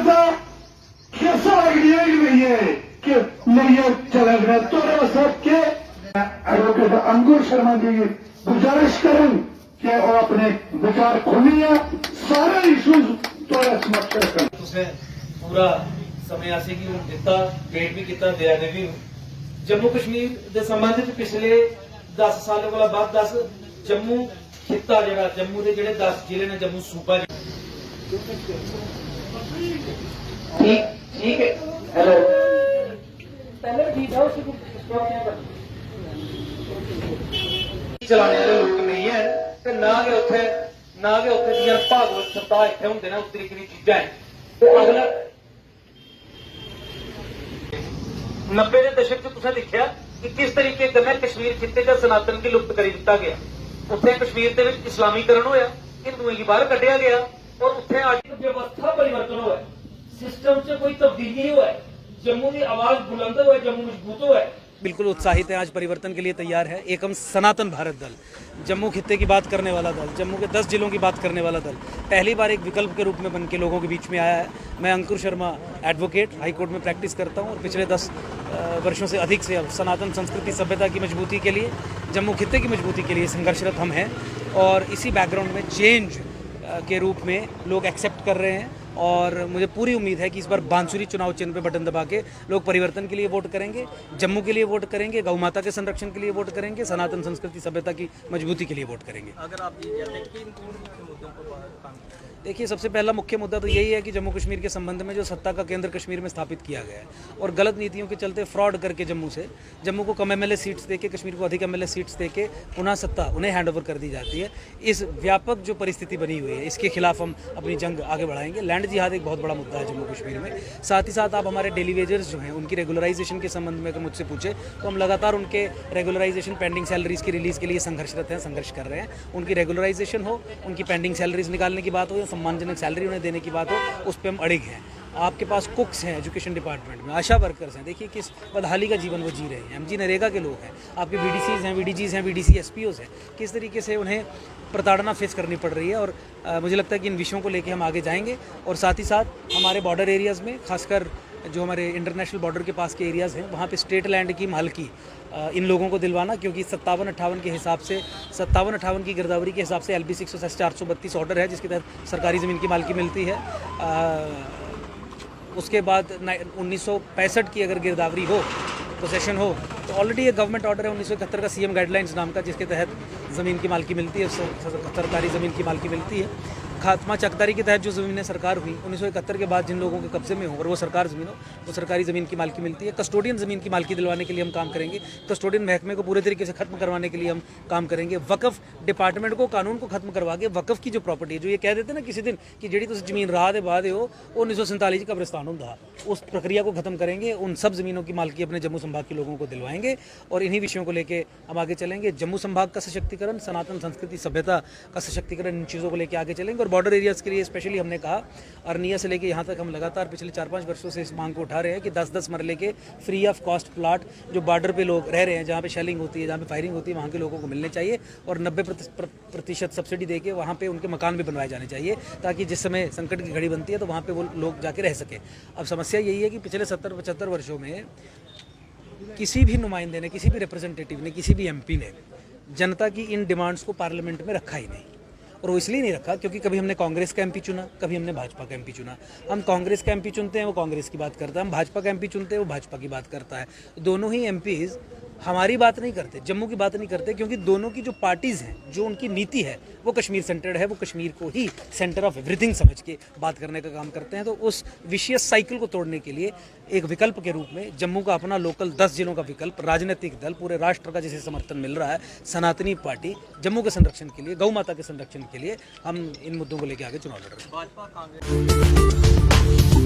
था कैसा आइडिया ही नहीं है कि ये चलेगा तो साहब के एडवोकेट अंकुर शर्मा जी गुजारिश करें कि वो अपने विचार खोलिए सारे इश्यूज तो समक्ष रखें। तुसें पूरा समय आसे की हूं दिता वेट भी किया दया ने भी जम्मू कश्मीर के संबंध में पिछले 10 सालों वाला बाद 10 जम्मू खिता जरा जम्मू के जेडे 10 जिले ने जम्मू सूबा ठीक है हेलो पहले ठीक है उसको चलाने वाले लोग नहीं है ते ना के उथे जियां भागवत सप्ताह इत्थे हुंदे ना उस तरीके दी चीजां है ते अगला 90 के दशक च तुसें दिखिया कि किस तरीके कन्नै कश्मीर खिते च सनातन गी लुप्त करी दिता गया। उत्थे कश्मीर दे विच इस्लामीकरण होया, हिंदुओं गी बाहर कड्ढिया गया और उत्थे आर्थिक व्यवस्था परिवर्तन होया, सिस्टम च कोई तब्दीली होया, जम्मू की आवाज बुलंद होया, जम्मू मजबूत होया। बिल्कुल उत्साहित है, आज परिवर्तन के लिए तैयार है। एकम सनातन भारत दल, जम्मू खित्ते की बात करने वाला दल, जम्मू के 10 जिलों की बात करने वाला दल पहली बार एक विकल्प के रूप में बन के लोगों के बीच में आया है। मैं अंकुर शर्मा एडवोकेट हाई कोर्ट में प्रैक्टिस करता हूँ और पिछले 10 वर्षों से अधिक से अब सनातन संस्कृति सभ्यता की मजबूती के लिए, जम्मू खित्ते की मजबूती के लिए संघर्षरत हम हैं और इसी बैकग्राउंड में चेंज के रूप में लोग एक्सेप्ट कर रहे हैं और मुझे पूरी उम्मीद है कि इस बार बांसुरी चुनाव चिन्ह पे बटन दबा के लोग परिवर्तन के लिए वोट करेंगे, जम्मू के लिए वोट करेंगे, गौ माता के संरक्षण के लिए वोट करेंगे, सनातन संस्कृति सभ्यता की मजबूती के लिए वोट करेंगे। अगर आप ये कहते हैं कि इन मुद्दों को देखिए, सबसे पहला मुख्य मुद्दा तो यही है कि जम्मू कश्मीर के संबंध में जो सत्ता का केंद्र कश्मीर में स्थापित किया गया है और गलत नीतियों के चलते फ्रॉड करके जम्मू को कम एमएलए सीट्स देके, कश्मीर को अधिक एमएलए सीट्स देके पुनः सत्ता उन्हें हैंडओवर कर दी जाती है। इस व्यापक जो परिस्थिति बनी हुई है इसके खिलाफ हम अपनी जंग आगे बढ़ाएंगे। लैंड जिहाद एक बहुत बड़ा मुद्दा है जम्मू कश्मीर में। साथ ही साथ आप हमारे डेली वेजर्स जो हैं उनकी रेगुलराइजेशन के संबंध में अगर मुझसे पूछे तो हम लगातार उनके रेगुलराइजेशन पेंडिंग सैलरीज की रिलीज़ के लिए संघर्षरत हैं, संघर्ष कर रहे हैं। उनकी रेगुलराइजेशन हो, उनकी पेंडिंग सैलरीज निकालने की बात हो या सम्मानजनक सैलरी उन्हें देने की बात हो, उस पर हम अड़िग हैं। आपके पास कुक्स हैं एजुकेशन डिपार्टमेंट में, आशा वर्कर्स हैं, देखिए किस बदहाली का जीवन वो जी रहे हैं। एमजी नरेगा के लोग हैं, आपके बीडीसीज हैं, बीडीजीज हैं, बीडीसी एसपीओज हैं, किस तरीके से उन्हें प्रताड़ना फेस करनी पड़ रही है। और मुझे लगता है कि इन विषयों को लेकर हम आगे जाएंगे और साथ ही साथ हमारे बॉर्डर एरियाज़ में, खासकर जो हमारे इंटरनेशनल बॉर्डर के पास के एरियाज़ हैं, वहाँ पे स्टेट लैंड की मालकी इन लोगों को दिलवाना, क्योंकि 57-58 के हिसाब से 57-58 की गिरदावरी के हिसाब से LB 432 ऑर्डर है जिसके तहत सरकारी ज़मीन की मालकी मिलती है। उसके बाद 1965 की अगर गिरदावरी हो, पोसेशन हो, तो ऑलरेडी एक गवर्नमेंट ऑर्डर है 1971 का CM गाइडलाइंस नाम का, जिसके तहत ज़मीन की मालकी मिलती है, सरकारी ज़मीन की मालकी मिलती है। खात्मा चकदारी के तहत जो ज़मीनें सरकार हुई 1971 के बाद जिन लोगों के कब्जे में हो और वो सरकार ज़मीन हो, वो सरकारी ज़मीन की मालकी मिलती है। कस्टोडियन ज़मीन की मालकी दिलवाने के लिए हम काम करेंगे, कस्टोडियन महकमे को पूरे तरीके से खत्म करवाने के लिए हम काम करेंगे। वक़फ़ डिपार्टमेंट को, कानून को खत्म करवा के वक़फ़ की जो प्रॉपर्टी है, जो ये कह देते ना किसी दिन कि जेड़ी तुम ज़मीन राह दे बाद हो, वो 1947 कब्रिस्तान होंदा, उस प्रक्रिया को खत्म करेंगे। उन सब ज़मीनों की मालकी अपने जम्मू संभाग के लोगों को दिलवाएंगे और इन्हीं विषयों को लेकर हम आगे चलेंगे। जम्मू संभाग का सशक्तिकरण, सनातन संस्कृति सभ्यता का सशक्तिकरण, इन चीज़ों को लेकर आगे चलेंगे। और बॉर्डर एरियाज़ के लिए स्पेशली हमने कहा, अरनिया से लेके यहाँ तक हम लगातार पिछले 4-5 वर्षों से इस मांग को उठा रहे हैं कि 10-10 मरले के फ्री ऑफ कॉस्ट प्लाट जो बॉर्डर पे लोग रह रहे हैं, जहाँ पे शेलिंग होती है, जहाँ पे फायरिंग होती है, वहाँ के लोगों को मिलने चाहिए और 90% सब्सिडी देके वहाँ पे उनके मकान भी बनवाए जाने चाहिए, ताकि जिस समय संकट की घड़ी बनती है तो वहाँ पे वो लोग जाके रह सके। अब समस्या यही है कि पिछले 70-75 वर्षों में किसी भी नुमाइंदे ने, किसी भी रिप्रेजेंटेटिव ने, किसी भी MP ने जनता की इन डिमांड्स को पार्लियामेंट में रखा ही नहीं। और वो इसलिए नहीं रखा क्योंकि कभी हमने कांग्रेस का MP चुना, कभी हमने भाजपा का MP चुना। हम कांग्रेस का MP चुनते हैं, वो कांग्रेस की बात करता है, हम भाजपा का MP चुनते हैं, वो भाजपा की बात करता है। दोनों ही MPs हमारी बात नहीं करते, जम्मू की बात नहीं करते, क्योंकि दोनों की जो पार्टीज़ हैं, जो उनकी नीति है वो कश्मीर सेंटर्ड है, वो कश्मीर को ही सेंटर ऑफ एवरीथिंग समझ के बात करने का काम करते हैं। तो उस विशियस साइकिल को तोड़ने के लिए एक विकल्प के रूप में जम्मू का अपना लोकल 10 जिलों का विकल्प, राजनीतिक दल, पूरे राष्ट्र का जिसे समर्थन मिल रहा है, सनातनी पार्टी, जम्मू के संरक्षण के लिए, गौ माता के संरक्षण के लिए हम इन मुद्दों को लेकर आगे चुनाव लड़ रहे हैं।